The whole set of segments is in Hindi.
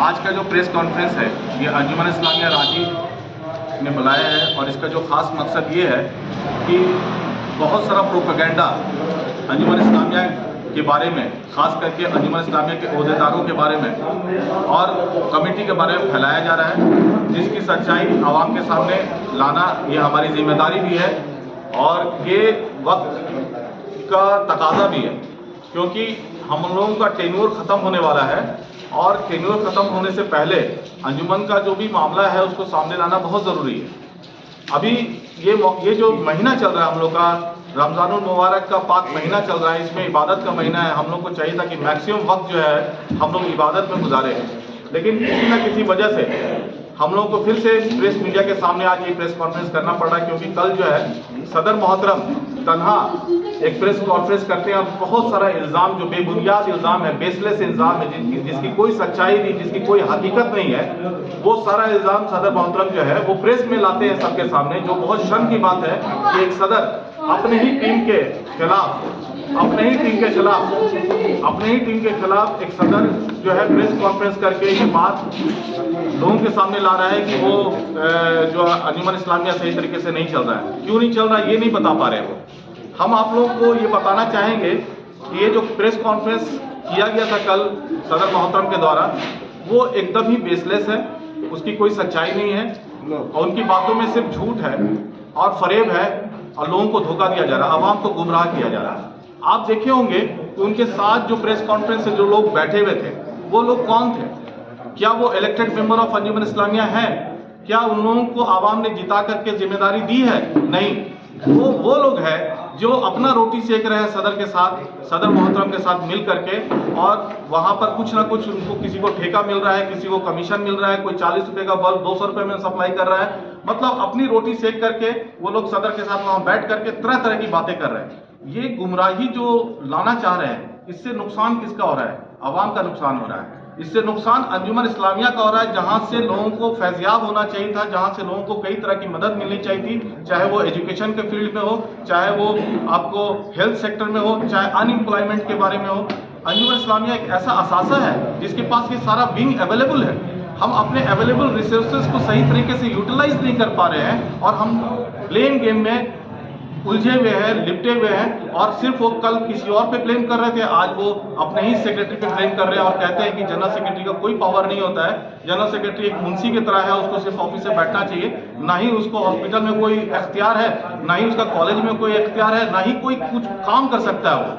आज का जो प्रेस कॉन्फ्रेंस है ये अंजुमन इस्लामिया रांची ने बुलाया है और इसका जो ख़ास मकसद ये है कि बहुत सारा प्रोपेगेंडा अंजुमन इस्लामिया के बारे में, ख़ास करके अंजुमन इस्लामिया के अहदेदारों के बारे में और कमेटी के बारे में फैलाया जा रहा है, जिसकी सच्चाई आवाम के सामने लाना ये हमारी जिम्मेदारी भी है और ये वक्त का तकाजा भी है, क्योंकि हम लोगों का टेन्योर ख़त्म होने वाला है और टेन्योर ख़त्म होने से पहले अंजुमन का जो भी मामला है उसको सामने लाना बहुत ज़रूरी है। अभी ये जो महीना चल रहा है हम लोग का, रमज़ानुल मुबारक का पाक महीना चल रहा है, इसमें इबादत का महीना है। हम लोग को चाहिए था कि मैक्सिमम वक्त जो है हम लोग इबादत में गुजारे, लेकिन किसी न किसी वजह से हम लोगों को फिर से प्रेस मीडिया के सामने आज ये प्रेस कॉन्फ्रेंस करना पड़ रहा है, क्योंकि कल जो है सदर मोहतरम तन्हा एक प्रेस कॉन्फ्रेंस करते हैं और बहुत सारा इल्ज़ाम, जो बेबुनियाद इल्ज़ाम है, बेसलेस इल्ज़ाम है, जिसकी कोई सच्चाई नहीं, जिसकी कोई हकीकत नहीं है, वो सारा इल्ज़ाम सदर मोहतरम जो है वो प्रेस में लाते हैं सबके सामने। जो बहुत शर्म की बात है कि एक सदर अपने ही टीम के खिलाफ एक सदर जो है प्रेस कॉन्फ्रेंस करके ये बात लोगों के सामने ला रहा है कि वो जो अंजुमन इस्लामिया सही तरीके से नहीं चल रहा है। क्यों नहीं चल रहा है ये नहीं बता पा रहे वो। हम आप लोगों को ये बताना चाहेंगे कि ये जो प्रेस कॉन्फ्रेंस किया गया था कल सदर मोहतरम के द्वारा, वो एकदम ही बेसलेस है, उसकी कोई सच्चाई नहीं है और उनकी बातों में सिर्फ झूठ है और फरेब है और लोगों को धोखा दिया जा रहा है, आवाम को गुमराह किया जा रहा है। आप देखे होंगे कि उनके साथ जो प्रेस कॉन्फ्रेंस से जो लोग बैठे हुए थे वो लोग कौन थे? क्या वो elected member of Anjuman Islamia है? क्या उन लोगों को आवाम ने जिता करके जिम्मेदारी दी है? नहीं, वो लोग हैं जो अपना रोटी सेक रहे हैं सदर मोहतरम के साथ मिल करके, और वहाँ पर कुछ ना कुछ उनको, किसी को ठेका मिल रहा है, किसी को कमीशन मिल रहा है, कोई 40 रुपये का बल्ब 200 रुपये में सप्लाई कर रहा है। मतलब अपनी रोटी सेक करके वो लोग सदर के साथ वहाँ बैठ करके तरह तरह की बातें कर रहे हैं। ये गुमराही जो लाना चाह रहे हैं, इससे नुकसान किसका हो रहा है? आवाम का नुकसान हो रहा है। इससे नुकसान अंजुमन इस्लामिया का हो रहा है, जहां से लोगों को फैज़याब होना चाहिए था, जहां से लोगों को कई तरह की मदद मिलनी चाहिए थी, चाहे वो एजुकेशन के फील्ड में हो, चाहे वो आपको हेल्थ सेक्टर में हो, चाहे अनएम्प्लॉयमेंट के बारे में हो। अंजुमन इस्लामिया एक ऐसा असासा है जिसके पास ये सारा विंग अवेलेबल है। हम अपने अवेलेबल रिसोर्सेज को सही तरीके से यूटिलाइज नहीं कर पा रहे हैं और हम ब्लेम गेम में उलझे हुए हैं, लिपटे हुए हैं। और सिर्फ वो कल किसी और पे ब्लेम कर रहे थे, आज वो अपने ही सेक्रेटरी पे ब्लेम कर रहे हैं और कहते हैं कि जनरल सेक्रेटरी का कोई पावर नहीं होता है। जनरल सेक्रेटरी एक मुंशी की तरह है, उसको सिर्फ ऑफिस से बैठना चाहिए, ना ही उसको हॉस्पिटल में कोई इख्तियार है, ना ही उसका कॉलेज में कोई इख्तियार है, ना ही कोई कुछ काम कर सकता है वो।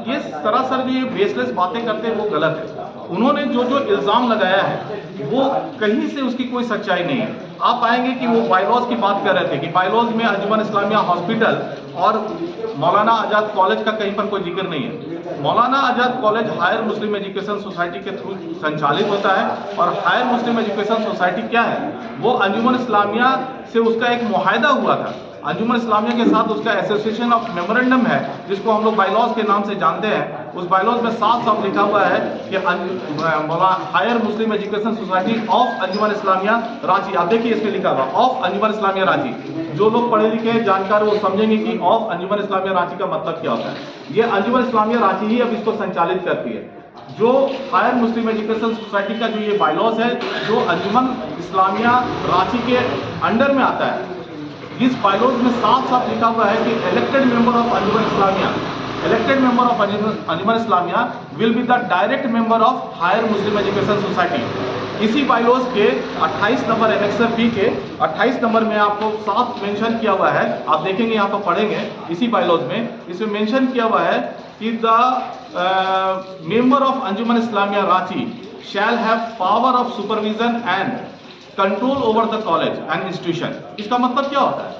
ये सरासर जो ये बेसलेस बातें करते हैं वो गलत है। उन्होंने जो इल्ज़ाम लगाया है वो कहीं से उसकी कोई सच्चाई नहीं है। आप पाएंगे कि वो बायलॉज की बात कर रहे थे कि बायलॉज में अंजुमन इस्लामिया हॉस्पिटल और मौलाना आज़ाद कॉलेज का कहीं पर कोई जिक्र नहीं है। मौलाना आज़ाद college higher Muslim education society के थ्रू संचालित होता है और हायर मुस्लिम एजुकेशन सोसाइटी क्या है? वो अंजुमन इस्लामिया से उसका एक मुआहदा हुआ था। अंजुमन इस्लामिया के साथ उसका एसोसिएशन ऑफ मेमोरेंडम है, जिसको हम लोग बायलॉज के नाम से जानते हैं। उस बायलॉज में साफ साफ लिखा हुआ है कि Higher Muslim education Society of Anjuman Islamia Ranchi. आप देखिए इसमें लिखा हुआ ऑफ अंजुमन इस्लामिया रांची। जो लोग पढ़े लिखे जानकार वो समझेंगे कि ऑफ अंजुमन इस्लामिया रांची का मतलब क्या होता है। ये अंजुमन इस्लामिया रांची ही अब इसको संचालित करती है। जो हायर मुस्लिम एजुकेशन सोसाइटी का जो ये बायलॉज है, जो अंजुमन इस्लामिया रांची के अंडर में आता है, इस बायलॉज में साफ साफ लिखा हुआ है कि elected member of Anjuman Islamia will be the direct member of higher Muslim education society. इसी बायलॉज के 28 नंबर एनेक्सर बी के 28 नंबर में आपको साफ मेंशन किया हुआ है, आप देखेंगे यहाँ पर पढ़ेंगे इसी बायलॉज में, इसमें मेंशन किया हुआ है कि the member of Anjuman Islamia Ranchi shall have power of supervision and control over the college and institution. इसका मतलब क्या होता है?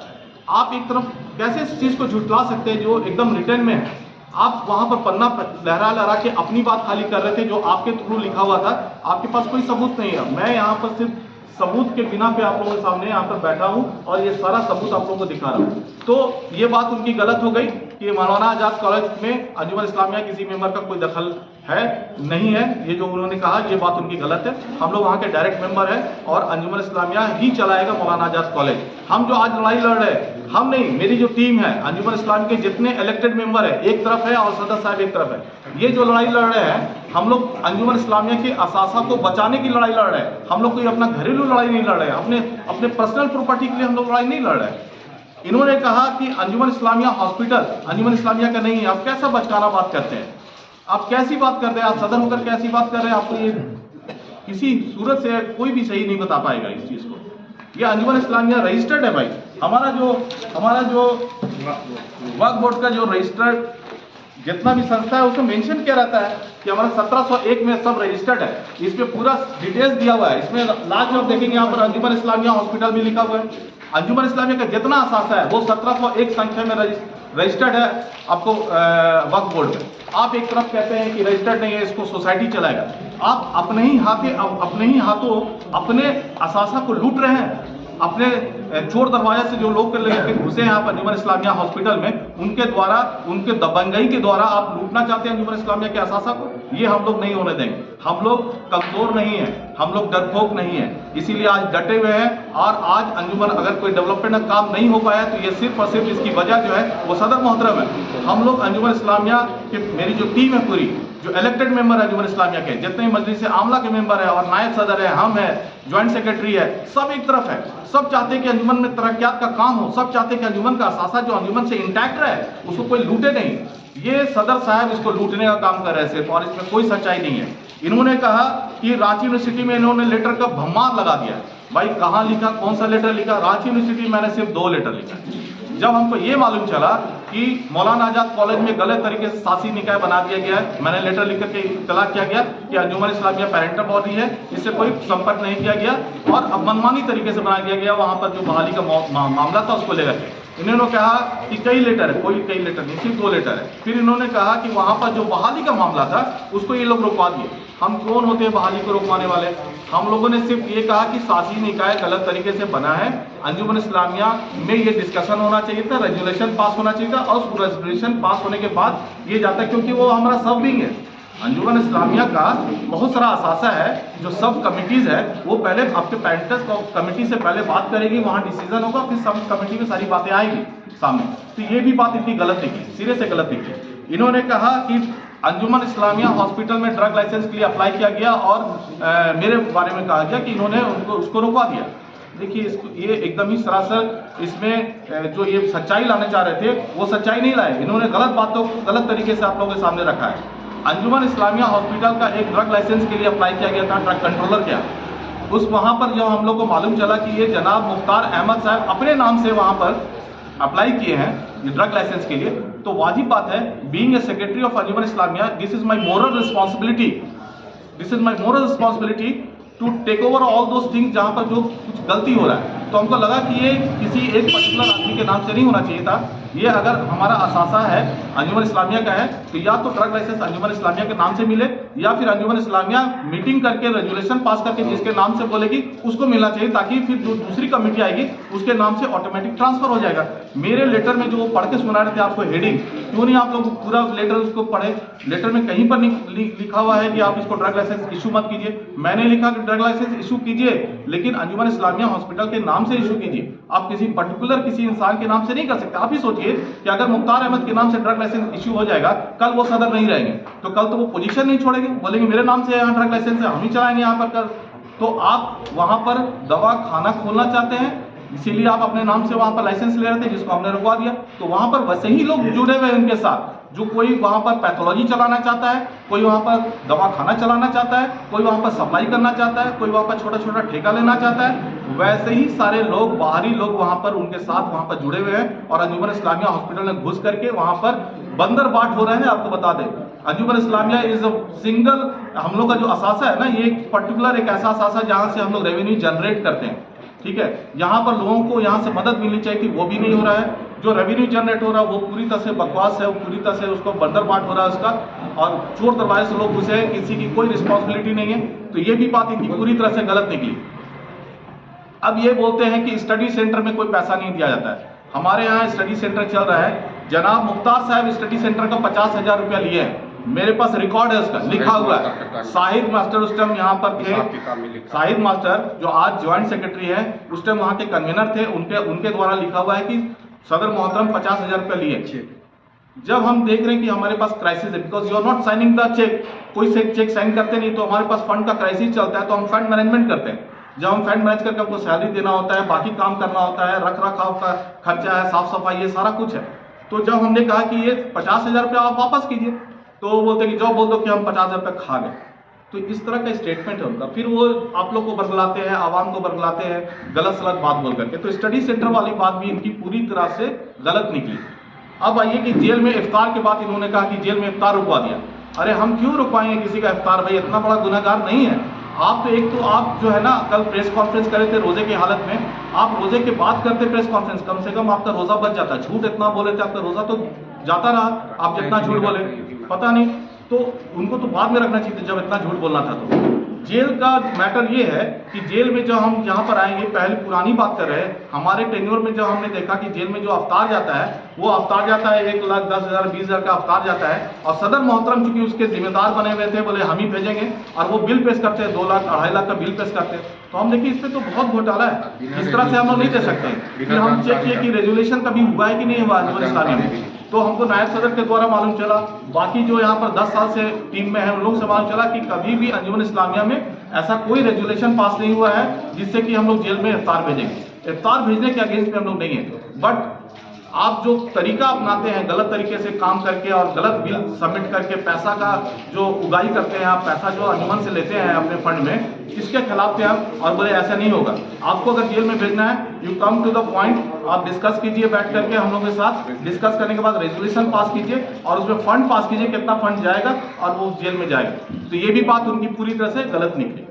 आप एक तरफ कैसे इस चीज को झुटला सकते हैं जो एकदम रिटर्न में है? आप वहां पर पन्ना लहरा के अपनी बात खाली कर रहे थे, जो आपके थ्रू लिखा हुआ था। आपके पास कोई सबूत नहीं है। मैं यहाँ पर सिर्फ सबूत के बिना पे आप लोगों के सामने यहाँ पर बैठा हूँ और ये सारा सबूत आप लोगों को दिखा रहा हूँ। तो ये बात उनकी गलत हो गई कि मौलाना आज़ाद कॉलेज में अंजुमन इस्लामिया किसी मेंबर का कोई दखल है नहीं है। ये जो उन्होंने कहा ये बात उनकी गलत है। हम लोग वहाँ के डायरेक्ट मेंबर हैं और अंजुमन इस्लामिया ही चलाएगा मौलाना आज़ाद कॉलेज। हम जो आज लड़ाई लड़ रहे हैं हम नहीं, मेरी जो टीम है अंजुमन इस्लामी के जितने इलेक्टेड मेंबर है एक तरफ है और सदर साहब एक तरफ है। ये जो लड़ाई लड़ रहे हैं हम लोग अंजुमन इस्लामिया के असासा को बचाने की लड़ाई लड़ रहे हैं। हम लोग कोई अपना घरेलू लड़ाई नहीं लड़ रहे हैं, अपने पर्सनल प्रॉपर्टी के लिए हम लोग लड़ाई नहीं लड़ रहे हैं। इन्होंने कहा कि अंजुमन इस्लामिया हॉस्पिटल अंजुमन इस्लामिया का नहीं है। आप कैसा बचकाना बात करते हैं, आप कैसी बात करते हैं, आप सदर होकर कैसी बात कर रहे हैं। आपको ये किसी सूरत से कोई भी सही नहीं बता पाएगा इस चीज को। ये अंजुमन इस्लामिया रजिस्टर्ड है भाई। हमारा जो वक्फ बोर्ड का जो रजिस्टर्ड जितना भी संस्था है उसमें मेंशन किया रहता है कि हमारा 1701 में सब रजिस्टर्ड है। इस पे पूरा डिटेल्स दिया हुआ है। इसमें लास्ट में आप देखेंगे यहाँ पर अंजुमन इस्लामिया हॉस्पिटल भी लिखा हुआ है। अंजुमन इस्लामिया का जितना असासा है वो 1701 संख्या में रजिस्टर्ड है आपको वक्फ बोर्ड में। आप एक तरफ कहते हैं कि रजिस्टर्ड नहीं है, इसको सोसाइटी चलाएगा। आप अपने ही हाथों अपने असासा को लूट रहे हैं। अपने चोर दरवाजा से जो लोग लेकर घुसे हैं यहाँ पर अंजुमन इस्लामिया हॉस्पिटल में, उनके द्वारा उनके दबंगई के द्वारा आप लूटना चाहते हैं अंजुमन इस्लामिया के असासा को। ये हम लोग नहीं होने देंगे। हम लोग कमजोर नहीं है, हम लोग डरपोक नहीं है, इसीलिए आज डटे हुए हैं। और आज अंजुमन अगर कोई डेवलपमेंट का काम नहीं हो पाया तो ये सिर्फ और सिर्फ इसकी वजह जो है वो सदर मोहतरम है। हम लोग अंजुमन इस्लामिया की मेरी जो टीम है पूरी, जो इलेक्टेड मेंबर है अंजुमन इस्लामिया के, जितने मजलिस आमला के मेंबर है और नायब सदर है, हम है, ज्वाइंट सेक्रेटरी है, सब एक तरफ है। सब चाहते हैं कि अंजुमन में तरक्यात का काम हो। सब चाहते हैं कि अंजुमन का असासा जो अंजुमन से इंटैक्ट रहे, उसको कोई लूटे नहीं। ये सदर साहब इसको लूटने का काम कर रहे हैं सिर्फ, और इसमें कोई सच्चाई नहीं है। इन्होंने कहा कि रांची यूनिवर्सिटी में इन्होंने लेटर का भम्मार लगा दिया। भाई कहाँ लिखा, कौन सा लेटर लिखा? रांची यूनिवर्सिटी में मैंने सिर्फ 2 लेटर लिखा। जब हमको ये मालूम चला कि मौलाना आजाद कॉलेज में गलत तरीके से शासी निकाय बना दिया गया है, मैंने लेटर लिख करके इत्तला किया गया कि अंजुमन इस्लामिया पेरेंटल बॉडी है, इससे कोई संपर्क नहीं किया गया और अब मनमानी तरीके से बना दिया गया। वहां पर जो बहाली का मामला था उसको लेकर इन्होंने कहा कि कई लेटर है, कोई कई लेटर नहीं, सिर्फ 2 लेटर है। फिर इन्होंने कहा कि वहां पर जो बहाली का मामला था उसको ये लोग रुकवा दिए। हम कौन होते हैं बहाली को रोकवाने वाले? हम लोगों ने सिर्फ ये कहा कि शासी निकाय गलत तरीके से बना है। अंजुमन इस्लामिया में ये डिस्कशन होना चाहिए था, रेजुलेशन पास होना चाहिए था, और उस रेजुलेशन पास होने के बाद ये जाता, क्योंकि वो हमारा सब विंग है। अंजुमन इस्लामिया का बहुत सारा असासा है, जो सब कमिटीज है वो पहले आपके पेरेंटस कमेटी से पहले बात करेगी, वहां डिसीजन होगा, फिर सब कमेटी में सारी बातें आएगी सामने। तो ये भी बात इतनी गलत निकली, सिरे से गलत निकली। इन्होंने कहा कि अंजुमन इस्लामिया हॉस्पिटल में ड्रग लाइसेंस के लिए अप्लाई किया गया और मेरे बारे में कहा गया कि इन्होंने उसको रुकवा दिया। देखिए ये एकदम ही सरासर इसमें जो ये सच्चाई लाने चाह रहे थे वो सच्चाई नहीं लाए। इन्होंने गलत बातों को गलत तरीके से आप लोगों के सामने रखा है। अंजुमन इस्लामिया हॉस्पिटल का एक ड्रग लाइसेंस के लिए अप्लाई किया गया था, ड्रग कंट्रोलर क्या, उस वहां पर जब हम लोग को मालूम चला कि ये जनाब मुख्तार अहमद साहब अपने नाम से वहां पर अप्लाई किए हैं ये ड्रग लाइसेंस के लिए, तो वाजिब बात है, being a secretary of Anjuman Islamia, this is my moral responsibility to take over all those things जहां पर जो कुछ गलती हो रहा है। तो हमको लगा कि ये किसी एक पर्टिकुलर आदमी के नाम से नहीं होना चाहिए था। ये अगर हमारा असासा है अंजुमन इस्लामिया का है तो या तो ड्रग लाइसेंस अंजुमन इस्लामिया के नाम से मिले, या फिर अंजुमन इस्लामिया मीटिंग करके रेजुलेशन पास करके जिसके नाम से बोलेगी उसको मिलना चाहिए, ताकि फिर जो दूसरी कमेटी आएगी उसके नाम से ऑटोमेटिक ट्रांसफर हो जाएगा। मेरे लेटर में जो पढ़ के सुना रहे थे आपको हेडिंग, क्यों नहीं आप लोग पूरा लेटर उसको पढ़े? लेटर में कहीं पर लिखा हुआ है कि आप इसको ड्रग लाइसेंस इशू मत कीजिए। मैंने लिखा कि ड्रग लाइसेंस इशू कीजिए, लेकिन अंजुमन इस्लामिया हॉस्पिटल के नाम से इशू कीजिए। आप किसी पर्टिकुलर किसी इंसान के नाम से नहीं कर सकते। आप ही सोचिए कि अगर मुख्तार अहमद के नाम से ड्रग लाइसेंस इशू हो जाएगा, कल वो सदर नहीं रहेंगे तो कल तो वो पोजीशन नहीं छोड़ेंगे, बोलेंगे मेरे नाम से यहाँ ड्रग लाइसेंस है, हम ही चलाएंगे यहाँ पर कर। तो आप वहां पर दवा खाना खोलना चाहते हैं, इसीलिए आप अपने नाम से वहां पर लाइसेंस ले रहे थे, जिसको हमने रुकवा दिया। तो वहां पर वैसे ही लोग जुड़े हुए उनके साथ, जो कोई वहां पर पैथोलॉजी चलाना चाहता है, कोई वहां पर दवा खाना चलाना चाहता है, कोई वहां पर सप्लाई करना चाहता है, कोई वहां पर छोटा छोटा ठेका लेना चाहता है, वैसे ही सारे लोग बाहरी लोग वहां पर उनके साथ वहां पर जुड़े हुए हैं। और अंजुमन इस्लामिया हॉस्पिटल में घुस करके वहां पर बंदर बाट हो रहे हैं। आपको बता दें, अंजुमन इस्लामिया इज अ सिंगल, हम लोग का जो असासा है ना, ये एक पर्टिकुलर एक ऐसा असासा जहां से हम लोग रेवेन्यू जनरेट करते हैं, ठीक है। यहाँ पर लोगों को यहाँ से मदद मिलनी चाहिए थी, वो भी नहीं हो रहा है। जो रेवेन्यू जनरेट हो रहा है वो पूरी तरह से बकवास है, वो पूरी तरह से उसको बंदरबाट हो रहा है उसका, और चोर दरवाजे से लोग घुसे हैं, किसी की कोई रिस्पॉन्सिबिलिटी नहीं है। तो ये भी बात इनकी पूरी तरह से गलत निकली। अब ये बोलते हैं कि स्टडी सेंटर में कोई पैसा नहीं दिया जाता है। हमारे यहाँ स्टडी सेंटर चल रहा है, जनाब मुख्तार साहब स्टडी सेंटर का 50,000 रुपया लिए हैं, मेरे पास रिकॉर्ड है, उसका लिखा हुआ है। शाहिद मास्टर उस टाइम यहाँ पर थे, शाहिद मास्टर जो आज ज्वाइंट सेक्रेटरी है, उस टाइम वहाँ के कन्वीनर थे, उनके द्वारा लिखा हुआ है कि सदर मोहतरम 50,000 रुपये लिए। जब हम देख रहे हैं कि हमारे पास क्राइसिस है, because you are not signing the cheque, कोई से चेक साइन करते नहीं, तो हमारे पास फंड का क्राइसिस चलता है, तो हम फंड मैनेजमेंट करते हैं। जब हम फंड मैनेज करके हमको सैलरी देना होता है, बाकी काम करना होता है, रख रखाव का खर्चा है, साफ सफाई, ये सारा कुछ है। तो जब हमने कहा कि ये 50,000 रुपये आप वापस कीजिए, तो वो बोलते कि जाओ बोल दो कि हम 50,000 रुपये खा गए। तो इस तरह का स्टेटमेंट है उनका। फिर वो आप लोग को बरगलाते हैं, आवाम को बरगलाते हैं गलत सलत बात बोल करके। तो स्टडी सेंटर वाली बात भी इनकी पूरी तरह से गलत निकली। अब आइए कि जेल में इफ्तार के बाद इन्होंने कहा कि जेल में इफ्तार रुकवा दिया। अरे हम क्यों रुकवाएंगे किसी का इफ्तार? भाई इतना बड़ा गुनहगार नहीं है आप। तो एक तो आप जो है ना, कल प्रेस कॉन्फ्रेंस करे थे रोजे की हालत में, आप रोजे के बाद करते प्रेस कॉन्फ्रेंस, कम से कम आपका रोजा बच जाता। झूठ इतना बोले थे, आपका रोजा तो जाता रहा, आप जितना झूठ बोले पता नहीं। तो उनको तो बाद में रखना चाहिए जब इतना झूठ बोलना था। तो जेल का मैटर ये है कि जेल में जब हम यहाँ पर आएंगे, पहले पुरानी बात कर रहे हैं, हमारे टेन्योर में जब हमने देखा कि जेल में जो अफ्तार जाता है, वो अफ्तार जाता है 1,10,000 20,000 का अफ्तार जाता है। और सदर मोहतरम चूंकि उसके जिम्मेदार बने हुए थे, बोले हम ही भेजेंगे, और वो बिल पेश करते हैं 2 लाख 2.5 लाख का बिल पेश करते हैं। तो हम देखिए इस पर तो बहुत घोटाला है, इस तरह से हम लोग नहीं दे सकते। फिर हम चेक किए कि रेजुलेशन कभी हुआ है कि नहीं हुआ अंजुमन इस्लामिया में, तो हमको नायब सदर के द्वारा मालूम चला, बाकी जो यहाँ पर 10 साल से टीम में है उन लोग से मालूम चला कि कभी भी अंजुमन इस्लामिया में ऐसा कोई रेजुलेशन पास नहीं हुआ है जिससे कि हम लोग जेल में इफ्तार भेजेंगे। इफ्तार भेजने के अगेंस्ट में हम लोग नहीं है, बट आप जो तरीका अपनाते हैं गलत तरीके से काम करके और गलत बिल सबमिट करके पैसा का जो उगाही करते हैं, आप पैसा जो अंजुमन से लेते हैं अपने फंड में, इसके खिलाफ थे हम। और बोले ऐसा नहीं होगा, आपको अगर जेल में भेजना है you come to the point, आप डिस्कस कीजिए बैठ करके हम लोगों के साथ, डिस्कस करने के बाद रेजोल्यूशन पास कीजिए और उसमें फंड पास कीजिए, कितना फंड जाएगा और वो जेल में जाएगा। तो ये भी बात उनकी पूरी तरह से गलत निकली।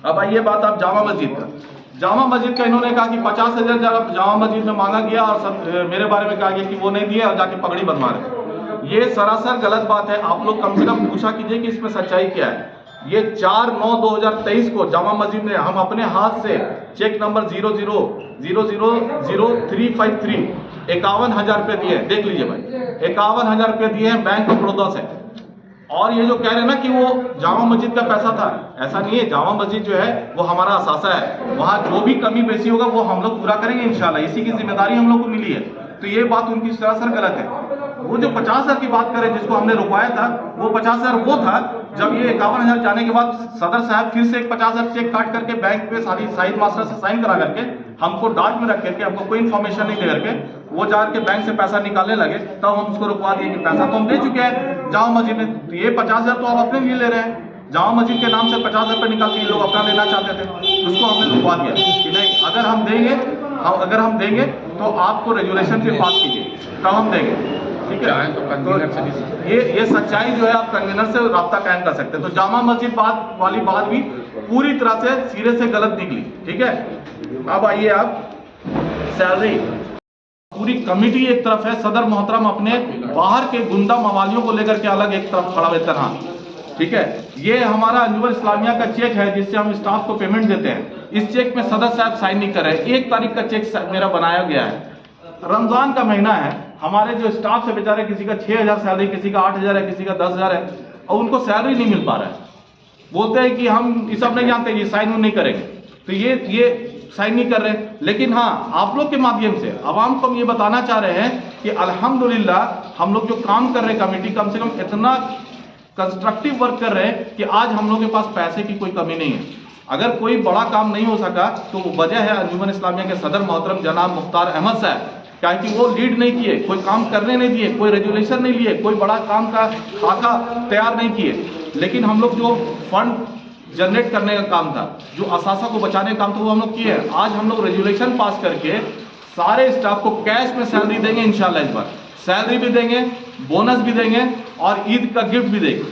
अब आइए बात आप जामा मस्जिद का। जामा मस्जिद का इन्होंने कहा कि 50,000 जामा मस्जिद में मांगा गया और मेरे बारे में कहा गया कि वो नहीं दिए और जाके पगड़ी बनवा रहे। ये सरासर गलत बात है। आप लोग कम से कम पूछा कीजिए कि इसमें सच्चाई क्या है। ये 4/9/2023 को जामा मस्जिद में हम अपने हाथ से चेक नंबर 00000353 51,000 रुपये दिए। देख लीजिए भाई, 51,000 रुपये दिए हैं बैंक ऑफ बड़ौदा से। और ये जो कह रहे हैं ना कि वो जामा मस्जिद का पैसा था, ऐसा नहीं है। जामा मस्जिद जो है वो हमारा असासा है, वहाँ जो भी कमी बेसी होगा वो हम लोग पूरा करेंगे इंशाल्लाह, इसी की जिम्मेदारी हम लोग को मिली है। तो ये बात उनकी सरासर गलत है। वो जो 50,000 की बात करें जिसको हमने रुकवाया था, वो 50,000 वो था जब ये 51,000 जाने के बाद सदर साहब फिर से एक 50,000 चेक काट करके बैंक पे सारी साहिद मास्टर से साइन करा करके हमको डाक में रख करके, हमको कोई इन्फॉर्मेशन नहीं दे करके वो जाकर बैंक से पैसा निकालने लगे, तब हम उसको रुकवा दिए कि पैसा तो हम दे चुके हैं जामा मस्जिद में, तो ये 50,000 तो आप अपने लिए ले रहे हैं। जामा मस्जिद के नाम से 50,000 रुपये निकाल के ये लोग अपना लेना चाहते थे, उसको हमने रुकवा दिया कि नहीं, अगर हम देंगे तो आपको रेजुलेशन फिर पास कीजिए तब हम देंगे, ठीक है। तो ये सच्चाई जो है आप कन्वीनर से राब्ता कायम कर सकते हैं। तो जामा मस्जिद बात वाली बात भी पूरी तरह से सिरे से गलत निकली, ठीक है। अब आइए आप सैलरी, पूरी कमिटी एक तरफ है, सदर मोहतरम अपने बाहर के गुंडा मवालियों को लेकर के अलग एक तरफ खड़ा हुए तनहा, ठीक है। ये हमारा अंजुमन इस्लामिया का चेक है जिससे हम स्टाफ को पेमेंट देते हैं। इस चेक में सदर साहब साइन नहीं कर रहे। 1 तारीख का चेक मेरा बनाया गया है, रमजान का महीना है, हमारे जो स्टाफ से बेचारे किसी का 6,000 सैलरी, किसी का 8,000 है, किसी का 10,000 है, और उनको सैलरी नहीं मिल पा रहा है। बोलते हैं कि हम ये सब नहीं जानते, ये साइन नहीं करेंगे, तो ये साइन नहीं कर रहे। लेकिन हाँ, आप लोग के माध्यम से आवाम को हम ये बताना चाह रहे हैं कि अल्हम्दुलिल्लाह हम लोग जो काम कर रहे हैं, कमेटी कम से कम इतना कंस्ट्रक्टिव वर्क कर रहे हैं कि आज हम लोग के पास पैसे की कोई कमी नहीं है। अगर कोई बड़ा काम नहीं हो सका तो वजह है अंजुमन इस्लामिया के सदर मोहतरम जनाब मुख्तार अहमद साहब, क्या कि वो लीड नहीं किए, कोई काम करने नहीं दिए, कोई रेजुलेशन नहीं लिए, कोई बड़ा काम का खाका तैयार नहीं किए। लेकिन हम लोग जो फंड जनरेट करने का काम था, जो असासा को बचाने का काम था, वो हम लोग किए हैं। आज हम लोग रेजुलेशन पास करके सारे स्टाफ को कैश में सैलरी देंगे इंशाल्लाह। इस बार सैलरी भी देंगे, बोनस भी देंगे और ईद का गिफ्ट भी देंगे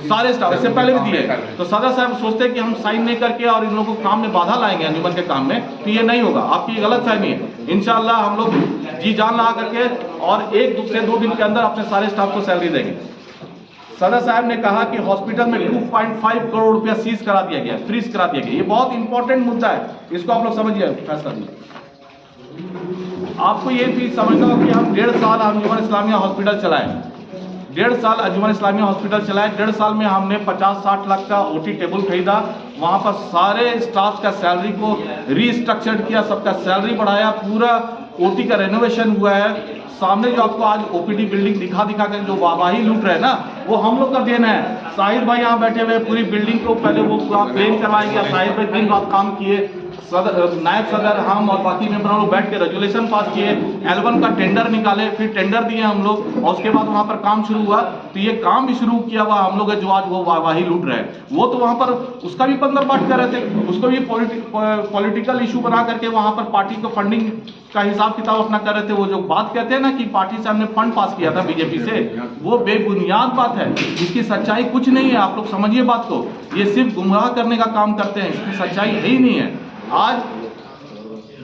सारे स्टाफ। इससे पहले भी दिए। तो सदर साहब सोचते हैं कि हम साइन नहीं करके और इन लोगों को काम में बाधा लाएंगे अंजुमन के काम में, तो ये नहीं होगा। आपकी गलत फहमी है। इंशाल्लाह हम लोग जी जान लगा करके और 1 से 2 दिन के अंदर अपने सारे स्टाफ को सैलरी देंगे। सदर साहब ने कहा कि हॉस्पिटल में 2.5 करोड़ रुपया सीज करा दिया गया, फ्रीज करा दिया गया। ये बहुत इंपॉर्टेंट मुद्दा है, इसको आप लोग समझिए, फैसला दीजिए। आपको ये चीज समझना होगा कि हम 1.5 साल अंजुमन इस्लामिया हॉस्पिटल चलाए, 1.5 साल अंजुमन इस्लामिया हॉस्पिटल चलाए। 1.5 साल में हमने 50-60 लाख का ओटी टेबल खरीदा, वहां पर सारे स्टाफ का सैलरी को रीस्ट्रक्चर्ड किया, सबका सैलरी बढ़ाया, पूरा ओटी का रेनोवेशन हुआ है, सामने जो आपको आज ओपीडी बिल्डिंग दिखा कर जो वाहवाही लूट रहे हैं ना, वो हम लोग का देना है। साहिद भाई यहाँ बैठे हुए, पूरी बिल्डिंग को पहले वो प्लेन करवाया गया, साहिद भाई दिन रात काम किए, नायब सदर हम और बाकी मेंबर लोग बैठ के रेजोल्यूशन पास किए, L1 का टेंडर निकाले, फिर टेंडर दिए हम लोग, और उसके बाद वहां पर काम शुरू हुआ। तो ये काम भी शुरू किया हुआ हम लोग है, जो आज वो वाहवाही लूट रहे हैं। वो तो वहां पर उसका भी बंदर बाट कर रहे थे, उसको भी पॉलिटिकल इशू बना करके वहां पर पार्टी को फंडिंग का हिसाब किताब अपना कर रहे थे। वो जो बात कहते हैं ना कि पार्टी से हमने फंड पास किया था बीजेपी से, वो बेबुनियाद बात है, इसकी सच्चाई कुछ नहीं है। आप लोग समझिए बात को, ये सिर्फ गुमराह करने का काम करते हैं, इसकी सच्चाई है ही नहीं है। आज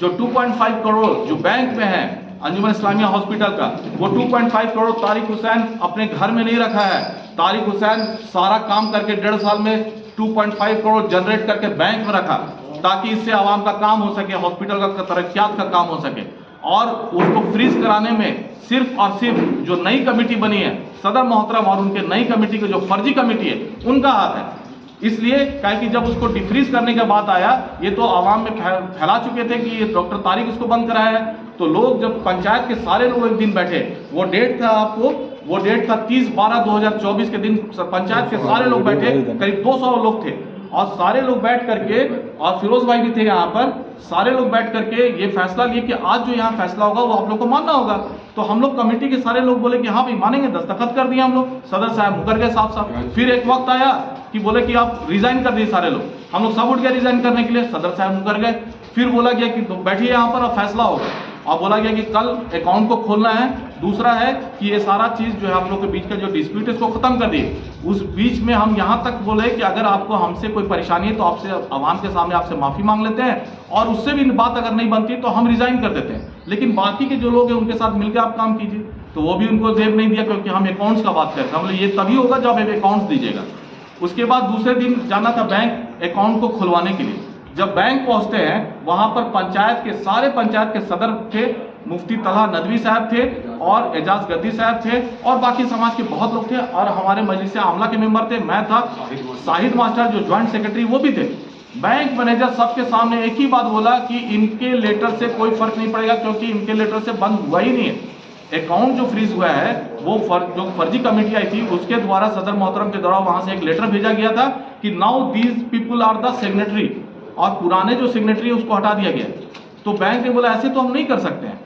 जो 2.5 करोड़ जो बैंक में है अंजुमन इस्लामिया हॉस्पिटल का, वो 2.5 करोड़ तारिक हुसैन अपने घर में नहीं रखा है। तारिक हुसैन सारा काम करके 1.5 साल में 2.5 करोड़ जनरेट करके बैंक में रखा, ताकि इससे आवाम का काम हो सके, हॉस्पिटल का तरक्यात का काम हो सके। और उसको फ्रीज कराने में सिर्फ और सिर्फ जो नई कमेटी बनी है सदर मोहतरम और उनके नई कमेटी के जो फर्जी कमेटी है उनका हाथ है। इसलिए कि जब उसको डिफ्रीज करने के बाद आया, ये तो आवाम में फैला चुके थे कि ये डॉक्टर तारिक उसको बंद कराया है। तो लोग जब पंचायत के सारे लोग एक दिन बैठे, वो डेट था आपको, वो डेट था 30/12/2024 के दिन पंचायत के सारे लोग बैठे, करीब 200 लोग थे, और सारे लोग बैठ करके, और फिरोज भाई भी थे यहाँ पर, सारे लोग बैठ करके ये फैसला लिए कि आज जो यहाँ फैसला होगा वो आप लोग को मानना होगा। तो हम लोग कमेटी के सारे लोग बोले कि हाँ भाई मानेंगे, दस्तखत कर दिए हम लोग, सदर साहब मुकर गए साफ। फिर एक वक्त आया कि बोले कि आप रिजाइन कर दिए सारे लोग, हम लोग सब उठ गए रिजाइन करने के लिए, सदर साहब मुकर गए। फिर बोला गया कि बैठिए यहाँ पर, अब फैसला होगा, और बोला गया कि कल अकाउंट को खोलना है। दूसरा है कि ये सारा चीज जो है आप लोग के बीच का जो डिस्प्यूट है इसको खत्म कर दिए। उस बीच में हम यहाँ तक बोले कि अगर आपको हमसे कोई परेशानी है तो आपसे आवाम के सामने आपसे माफी मांग लेते हैं, और उससे भी बात अगर नहीं बनती तो हम रिजाइन कर देते हैं, लेकिन बाकी के जो लोग हैं उनके साथ मिलकर आप काम कीजिए। तो वो भी उनको जेब नहीं दिया, क्योंकि हम अकाउंट्स का बात करते हैं। हम ये तभी होगा जब आप अकाउंट्स दीजिएगा। उसके बाद दूसरे दिन जाना था बैंक अकाउंट को खुलवाने के लिए। जब बैंक पहुंचते हैं, वहां पर पंचायत के सारे पंचायत के सदर थे, मुफ्ती तलहा नदवी साहब थे, और एजाज गद्दी साहब थे, और बाकी समाज के बहुत लोग थे, और हमारे मजलिस आमला के मेंबर थे, मैं था, साहिद मास्टर जो ज्वाइंट सेक्रेटरी वो भी थे। बैंक मैनेजर सबके सामने एक ही बात बोला कि इनके लेटर से कोई फर्क नहीं पड़ेगा, क्योंकि इनके लेटर से बंद हुआ ही नहीं है। अकाउंट जो फ्रीज हुआ है वो जो फर्जी कमेटी आई थी उसके द्वारा सदर मोहतरम के द्वारा वहां से एक लेटर भेजा गया था कि now these people are the signatory, और पुराने जो सिग्नेटरी है उसको हटा दिया गया। तो बैंक ने बोला ऐसे तो हम नहीं कर सकते हैं,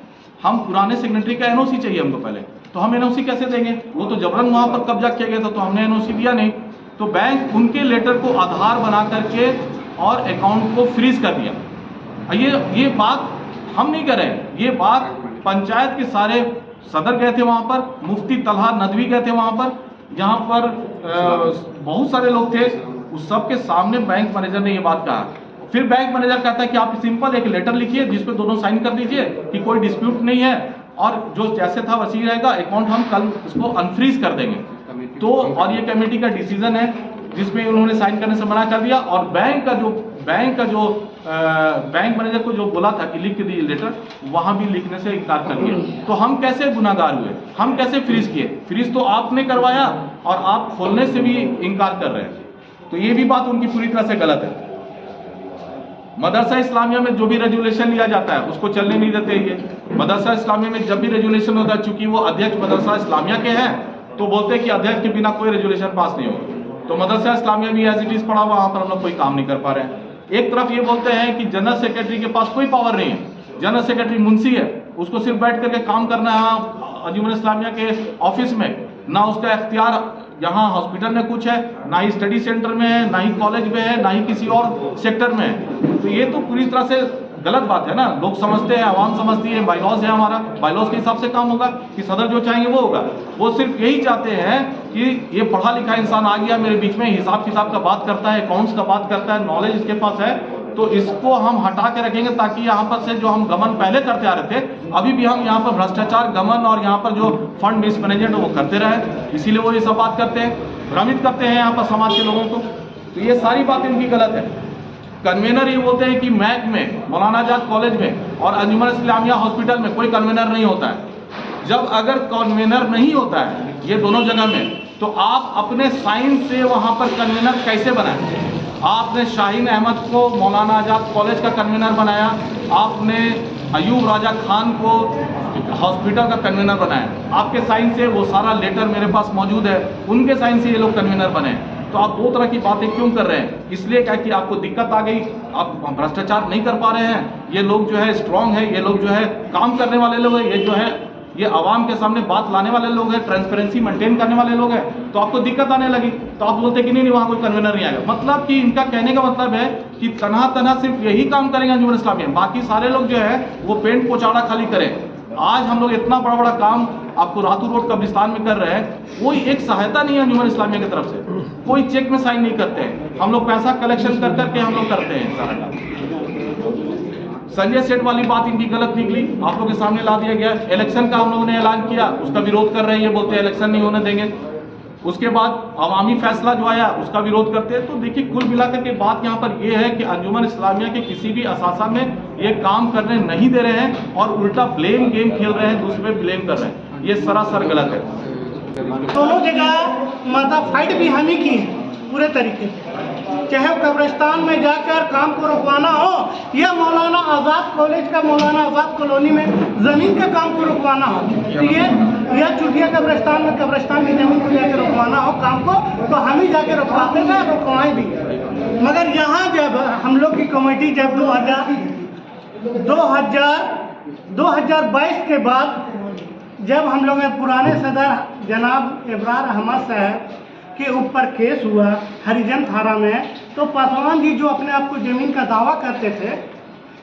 हम पुराने सिग्नेटरी का एनओसी चाहिए हमको पहले, तो हम एनओसी कैसे देंगे, वो तो जबरन वहां पर कब्जा किया गया था, तो हमने एनओसी दिया नहीं। तो बैंक उनके लेटर को आधार बना करके और अकाउंट को फ्रीज कर दिया। ये बात हम नहीं कर रहे हैं, ये बात पंचायत के सारे सदर गए थे वहां पर, मुफ्ती तलहा नदवी गए थे वहां पर, जहां पर बहुत सारे लोग थे, उस सब के सामने बैंक मैनेजर ने ये बात कहा। फिर बैंक मैनेजर कहता है कि आप सिंपल एक लेटर लिखिए जिसपे दोनों साइन कर दीजिए कि कोई डिस्प्यूट नहीं है, और जो जैसे था वैसे ही रहेगा, अकाउंट हम कल इसको अनफ्रीज कर देंगे। तो और ये कमेटी का डिसीजन है जिसमें उन्होंने साइन करने से मना कर दिया, और बैंक का जो बैंक मैनेजर को जो बोला था कि लिख के दीजिए लेटर, वहां भी लिखने से इनकार कर दिया। तो हम कैसे गुनाहगार हुए, हम कैसे फ्रीज किए? फ्रीज तो आपने करवाया और आप खोलने से भी इनकार कर रहे हैं, तो ये भी बात उनकी पूरी तरह से गलत है। मदरसा इस्लामिया में जो भी रेजुलेशन लिया जाता है उसको चलने नहीं देते। ये मदरसा इस्लामिया में जब भी रेजुलेशन होता है, चूंकि वो अध्यक्ष मदरसा इस्लामिया के हैं, तो बोलते हैं कि अध्यक्ष के बिना कोई रेजुलेशन पास नहीं होगा। तो मदरसा इस्लामिया भी एज इट इज पड़ा हुआ, वहां पर हम लोग कोई काम नहीं कर पा रहे हैं। एक तरफ ये बोलते हैं कि जनरल सेक्रेटरी के पास कोई पावर नहीं है, जनरल सेक्रेटरी मुंशी है, उसको सिर्फ बैठ करके काम करना है अंजुमन इस्लामिया के ऑफिस में, ना उसका इख्तियार यहाँ हॉस्पिटल में कुछ है, ना ही स्टडी सेंटर में है, ना ही कॉलेज में है, ना ही किसी और सेक्टर में है। तो ये तो पूरी तरह से गलत बात है ना। लोग समझते हैं, आवाम समझती है, बायलॉज है हमारा, बायलॉज के हिसाब से काम होगा कि सदर जो चाहेंगे वो होगा। वो सिर्फ यही चाहते हैं कि ये पढ़ा लिखा इंसान आ गया मेरे बीच में, हिसाब किताब का बात करता है, अकाउंट्स का बात करता है, नॉलेज इसके पास है, तो इसको हम हटा के रखेंगे ताकि यहाँ पर से जो हम गमन पहले करते आ रहे थे, अभी भी हम यहाँ पर भ्रष्टाचार, गमन और यहाँ पर जो फंड मिसमैनेजमेंट वो करते रहे। इसीलिए वो ये सब बात करते हैं, भ्रमित करते हैं यहाँ पर समाज के लोगों को। तो ये सारी बातें उनकी गलत है। कन्वेनर ये बोलते हैं कि मैक में, मौलाना आजाद कॉलेज में और अंजुमन इस्लामिया हॉस्पिटल में कोई कन्वेनर नहीं होता है। जब अगर कन्वेनर नहीं होता है ये दोनों जगह में, तो आप अपने साइन से वहाँ पर कन्वेनर कैसे बनाए? आपने शाहीन अहमद को मौलाना आजाद कॉलेज का कन्वीनर बनाया, आपने अयूब राजा खान को हॉस्पिटल का कन्वीनर बनाया। आपके साइन से वो सारा लेटर मेरे पास मौजूद है, उनके साइन से ये लोग कन्वीनर बने। तो आप दो तरह की बातें क्यों कर रहे हैं? इसलिए क्या कि आपको दिक्कत आ गई, आप भ्रष्टाचार नहीं कर पा रहे हैं। ये लोग जो है स्ट्रांग है, ये लोग जो है काम करने वाले लोग हैं, ये जो है ये आवाम के सामने बात लाने वाले लोग हैं, ट्रांसपेरेंसी मेंटेन करने वाले लोग हैं। तो आपको दिक्कत आने लगी तो आप बोलते कि नहीं वहाँ कोई कन्वीनर नहीं आएगा। मतलब कि इनका कहने का मतलब है कि तना सिर्फ यही काम करेंगे अंजुमन इस्लामिया, बाकी सारे लोग जो है वो पेंट पोचाड़ा खाली करें। आज हम लोग इतना बड़ा बड़ा काम आपको रातू रोड कब्रिस्तान में कर रहे हैं, कोई एक सहायता नहीं है अंजुमन इस्लामिया की तरफ से, कोई चेक में साइन नहीं करते हैं। हम लोग पैसा कलेक्शन कर करके हम लोग करते हैं सारा काम। संजय सेठ वाली बात इनकी गलत निकली, आप लोगों के सामने ला दिया गया। इलेक्शन का हम लोगों ने ऐलान किया, उसका विरोध कर रहे हैं, ये बोलते हैं इलेक्शन नहीं होने देंगे। उसके बाद अवामी फैसला जो आया उसका विरोध करते हैं। तो देखिए कुल मिलाकर के बात यहाँ पर ये है कि अंजुमन इस्लामिया के किसी भी असासा में ये काम करने नहीं दे रहे हैं और उल्टा ब्लेम गेम खेल रहे हैं, दूसरे ब्लेम कर रहे हैं। ये सरासर गलत है। दोनों जगह मतलब फाइट भी हम ही की है पूरे तरीके से, चाहे कब्रिस्तान में जाकर काम को रुकवाना हो या मौलाना आज़ाद कॉलेज का मौलाना आज़ाद कॉलोनी में ज़मीन का काम को रुकवाना हो, तो ये चुटिया कब्रिस्तान में कब्रिस्तान की ज़मीन को जाकर रुकवाना हो काम को, तो हम ही जाके रुकवाते थे, रुकवाए भी। मगर यहाँ जब हम लोग की कमेटी जब 2022 के बाद जब हम लोग पुराने सदर जनाब इब्रार अहमद साहब के ऊपर केस हुआ हरिजन थाना में, तो पासवान जी जो अपने आप को ज़मीन का दावा करते थे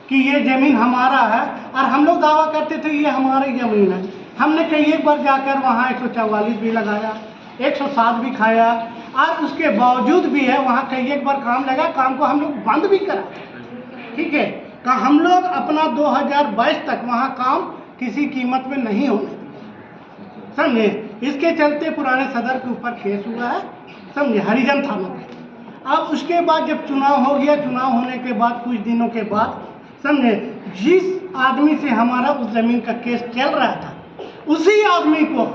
कि ये ज़मीन हमारा है और हम लोग दावा करते थे ये हमारी ज़मीन है, हमने कई एक बार जाकर वहाँ 144 भी लगाया, 107 भी खाया और उसके बावजूद भी है वहाँ कई एक बार काम लगा, काम को हम लोग बंद भी करा। ठीक है, का हम लोग अपना 2022 तक वहाँ काम किसी कीमत में नहीं होने, समझे। इसके चलते पुराने सदर के ऊपर केस हुआ है, समझे, हरिजन थाना में। अब उसके बाद जब चुनाव हो गया, चुनाव होने के बाद कुछ दिनों के बाद, समझे, जिस आदमी से हमारा उस ज़मीन का केस चल रहा था उसी आदमी को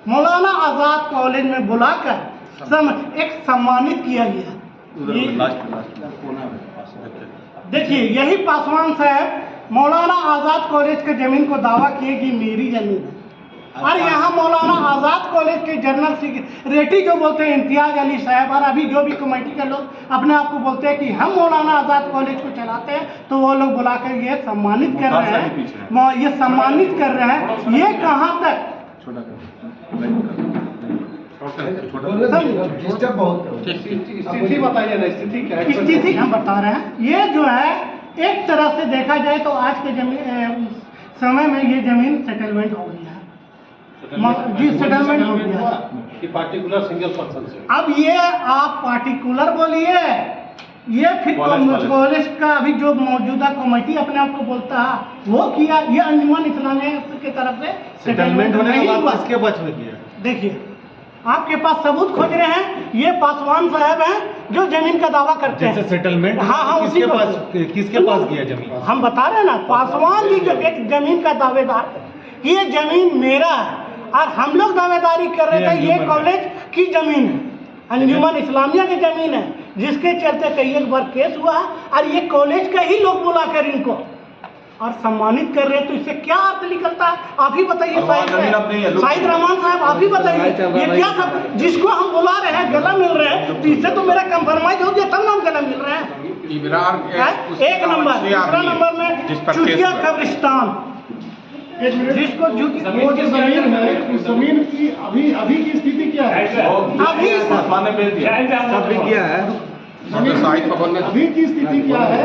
मौलाना आज़ाद कॉलेज में बुलाकर एक सम्मानित किया गया। देखिए यही पासवान साहब मौलाना आज़ाद कॉलेज के ज़मीन को दावा किए कि मेरी ज़मीन है, और यहाँ मौलाना आज़ाद कॉलेज के जनरल सेक्रेटरी जो बोलते हैं इम्तियाज अली साहब, और अभी जो भी कमेटी के लोग अपने आप को बोलते हैं कि हम मौलाना आज़ाद कॉलेज को चलाते हैं, तो वो लोग बुलाकर ये सम्मानित कर रहे हैं, ये सम्मानित कर रहे हैं। ये कहाँ तक स्थिति बताइए ना, स्थिति क्या है? स्थिति हम बता रहे हैं। ये जो है एक तरह से देखा जाए तो आज के समय में ये ज़मीन सेटलमेंट हो गई है जी, सेटलमेंट हो गया कि पार्टिकुलर सिंगल पर्सन से। अब ये आप पार्टिकुलर बोलिए, ये फिर कॉलेज का अभी जो मौजूदा कमेटी अपने आप को बोलता है वो किया, ये अंजुमन इस्लामिया की तरफ से सेटलमेंट होने के बाद इसके पक्ष में किया। देखिए आपके पास सबूत खोज रहे हैं, ये पासवान साहब हैं जो जमीन का दावा करते हैं। सेटलमेंट हाँ किसके पास किया जमीन? हम बता रहे हैं ना, पासवान जी जो एक जमीन का दावेदार है, ये जमीन मेरा है और हम लोग दावेदारी कर रहे थे ये कॉलेज की जमीन है, अंजुमन इस्लामिया की जमीन है, जिसके चलते कई एक बार केस हुआ है और ये कॉलेज का ही लोग बुलाकर इनको और सम्मानित कर रहे हैं। तो इससे क्या अर्थ निकलता है आप ही बताइए शाहिद रहमान साहब, आप ही बताइए ये क्या सब जिसको हम बुला रहे हैं गला मिल रहे हैं, तो इससे तो मेरा कंप्रोमाइज हो गया तब ना हम गला मिल रहे हैं। एक नंबर, दूसरा नंबर में चुटिया कब्रिस्तान जिसको जमीन है, उस जमीन की अभी की स्थिति क्या है? अभी क्या है अभी की स्थिति क्या है?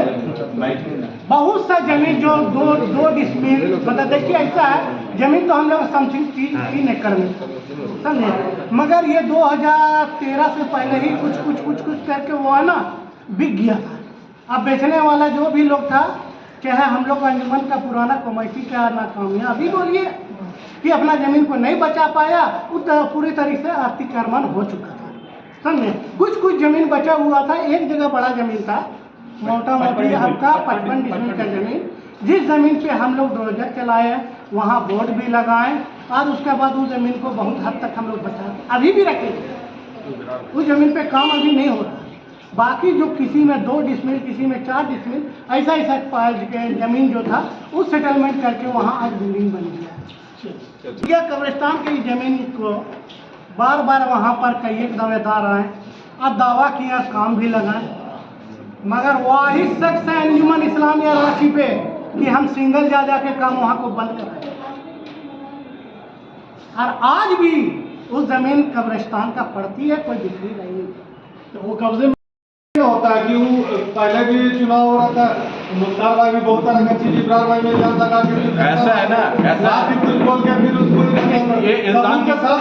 बहुत सा जमीन जो दो डिस्मिल मतलब देखिए ऐसा है, जमीन तो हम लोग समथिंग 3 एकड़ में समझे, मगर ये 2013 से पहले ही कुछ करके वो है ना बिक गया था। अब बेचने वाला जो भी लोग था, चाहे हम लोग अंजुमन का पुराना कमेटी का नाकामयाबी बोलिए कि अपना ज़मीन को नहीं बचा पाया, पूरी तरीके से आर्थिक अर्मन हो चुका था, समझे। कुछ ज़मीन बचा हुआ था, एक जगह बड़ा ज़मीन था, मोटा मोटी आपका 55 डिसमिल का ज़मीन, जिस ज़मीन पे हम लोग डोजर चलाए, वहाँ बोर्ड भी लगाए और उसके बाद उस ज़मीन को बहुत हद तक हम लोग बचा अभी भी रखे, उस ज़मीन पे काम अभी नहीं हो रहा, बाकी जो किसी में 2 डिसमिल, किसी में 4 डिसमिल, ऐसा ऐसा जमीन जो था उस सेटलमेंट करके वहाँ आज बिल्डिंग बन गया। यह कब्रिस्तान की ज़मीन को बार बार वहाँ पर कई एक दावेदार आए और दावा किया, काम भी लगाए, मगर वही शख्स है अंजुमन इस्लामिया रांची पे कि हम सिंगल जा जाके काम वहाँ को बंद कर रहे हैं। और आज भी उस जमीन कब्रिस्तान का पड़ती है, कोई बिक्री नहीं है। तो वो कब्जे में होता है कि वो पहले भी चुनाव हो रहा था, मुख्तार भाई भी बहुत तरह की चीज, इब्रार भाई में जान लगा के ऐसा है ना, ऐसा भी कुछ बोल के फिर उसको ये इल्जाम के साथ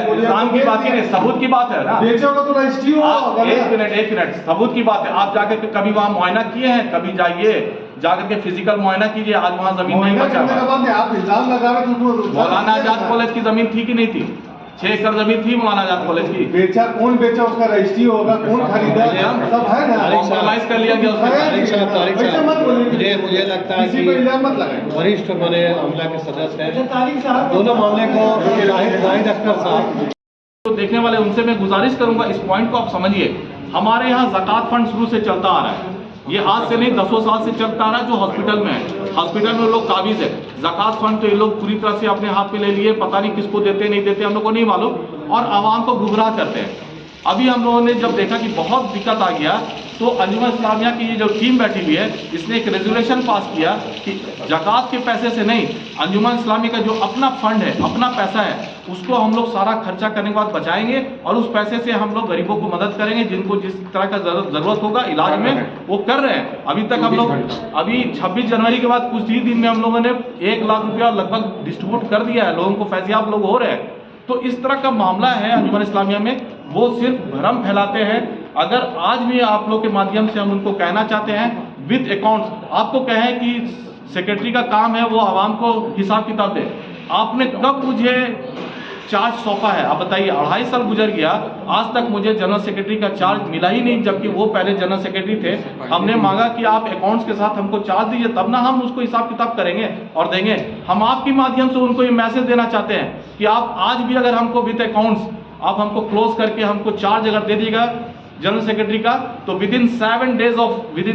इल्जाम की बात ही नहीं, सबूत की बात है ना। बेचोगे तो रजिस्ट्री हो। एक मिनट, सबूत की बात है। आप जाकर के कभी वहाँ मुआयना किए हैं? कभी जाइए, जाकर के फिजिकल मुआयना कीजिए। आज वहाँ जमीन नहीं बचा। आप इल्जाम लगा रहे हैं। मौलाना आजाद कॉलेज की जमीन थी कि नहीं थी? 6 एकड़ जमीन थी मौलाना आजाद कॉलेज की। बेचा कौन, बेचा उसका रजिस्ट्री होगा, कौन खरीदा, सब है ना। कॉम्प्रोमाइज कर लिया गया उसमें। मुझे लगता है कि मत लगाए। वरिष्ठ बने अमला के सदस्य हैं, दोनों मामले को जाहिद अख्तर साहब तो देखने वाले उनसे मैं गुजारिश करूंगा, इस पॉइंट को आप समझिए। हमारे यहाँ ज़कात फंड शुरू से चलता आ रहा है, ये आज से नहीं 10 साल से चलता आ रहा है। जो हॉस्पिटल में है, हॉस्पिटल में लोग काबिज है। ज़कात फंड तो ये लोग पूरी तरह से अपने हाथ में ले लिए, पता नहीं किसको देते नहीं देते हम लोग को नहीं मालूम, और आवाम को गुमराह करते हैं। अभी हम लोगों ने जब देखा कि बहुत दिक्कत आ गया, तो अंजुमन इस्लामिया की ये जो टीम बैठी हुई है, इसने एक रेजोल्यूशन पास किया कि ज़कात के पैसे से नहीं, अंजुमन इस्लामिया का जो अपना फंड है, अपना पैसा है, उसको हम लोग सारा खर्चा करने के बाद बचाएंगे और उस पैसे से हम लोग गरीबों को मदद करेंगे। जिनको जिस तरह का ज़रूरत होगा इलाज में, वो कर रहे हैं। अभी तक हम लोग, अभी 26 जनवरी के बाद कुछ ही दिन में हम लोगों ने 1 लाख रुपया लगभग डिस्ट्रीब्यूट कर दिया है, लोगों को फैजियाब लोग हो रहे हैं। तो इस तरह का मामला है अंजुमन इस्लामिया में, वो सिर्फ भ्रम फैलाते हैं। अगर आज भी आप लोग के माध्यम से हम उनको कहना चाहते हैं, विद अकाउंट्स, आपको कहें कि सेक्रेटरी का काम है वो आवाम को हिसाब किताब दे। आपने कब मुझे चार्ज सौंपा है? आप बताइए। 2.5 साल गुजर गया, आज तक मुझे जनरल सेक्रेटरी का चार्ज मिला ही नहीं, जबकि वो पहले जनरल सेक्रेटरी थे। हमने मांगा कि आप अकाउंट्स के साथ हमको चार्ज दीजिए, तब ना हम उसको हिसाब किताब करेंगे और देंगे। हम आपके माध्यम से उनको ये मैसेज देना चाहते हैं कि आप आज भी अगर हमको विद अकाउंट्स आप हमको क्लोज करके हमको चार्ज अगर दे दीजिएगा जनरल सेक्रेटरी का, तो विदिन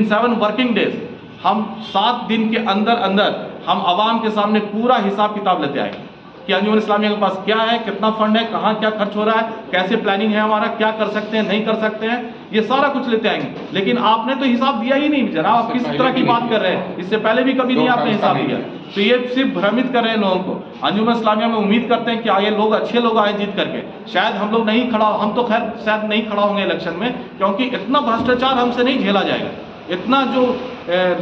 7 वर्किंग डेज, हम 7 दिन के अंदर अंदर हम आवाम के सामने पूरा हिसाब किताब लेते आएंगे कि अंजुमन इस्लामिया के पास क्या है, कितना फंड है, कहाँ क्या खर्च हो रहा है, कैसे प्लानिंग है हमारा, क्या कर सकते हैं, नहीं कर सकते हैं, ये सारा कुछ लेते आएंगे। लेकिन आपने तो हिसाब दिया ही नहीं जनाब, आप किस तरह की बात कर रहे हैं? इससे पहले भी कभी नहीं आपने हिसाब दिया। तो ये सिर्फ भ्रमित कर रहे हैं लोगों को। अंजुमन इस्लामिया में उम्मीद करते हैं कि आगे लोग, अच्छे लोग आए जीत करके। शायद हम लोग नहीं खड़ा, हम तो खैर शायद नहीं खड़ा होंगे इलेक्शन में, क्योंकि इतना भ्रष्टाचार हमसे नहीं झेला जाएगा। इतना जो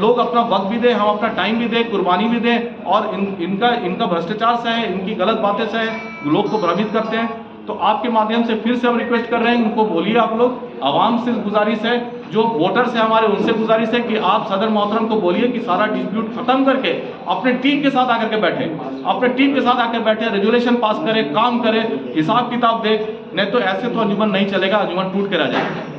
लोग अपना वक्त भी दें, हम अपना टाइम भी दें, कुर्बानी भी दें, और इनका भ्रष्टाचार से है, इनकी गलत बातें से है, लोग को भ्रमित करते हैं। तो आपके माध्यम से फिर से हम रिक्वेस्ट कर रहे हैं, उनको बोलिए आप लोग, आवाम से गुजारिश है, जो वोटर्स हैं हमारे, उनसे गुजारिश है कि आप सदर मोहतरम को बोलिए कि सारा डिस्प्यूट खत्म करके अपने टीम के साथ आकर के बैठे, अपने टीम के साथ आकर बैठे, रेजोल्यूशन पास करें, काम करें, हिसाब किताब दें। नहीं तो ऐसे तो अंजुमन नहीं चलेगा, अंजुमन टूट के रह जाएगा।